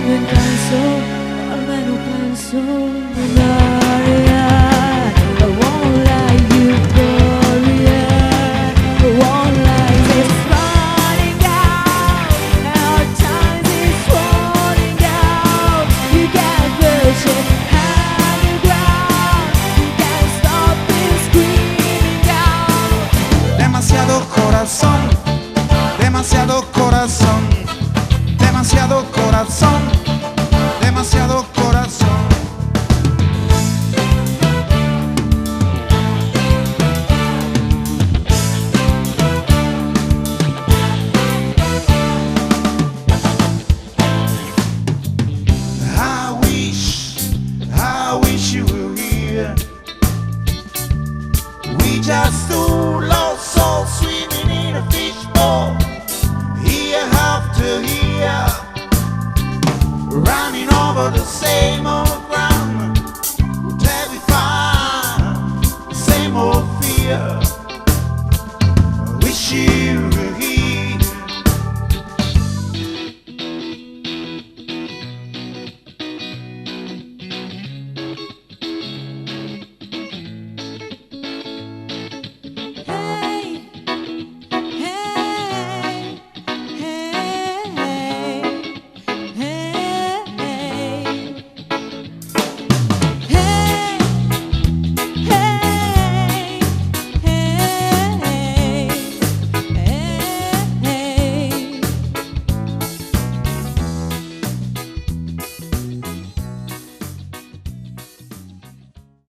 non penso, almeno penso nell'aria. I won't let you go, yeah. I won't let this running out. Our time is running out. You can't push it underground. You can't stop this screaming out. Demasiado corazón, demasiado corazón, demasiado corazón, demasiado corazón. I wish you were here. We just two lost souls swimming in a fishbowl, year after year, running over the same old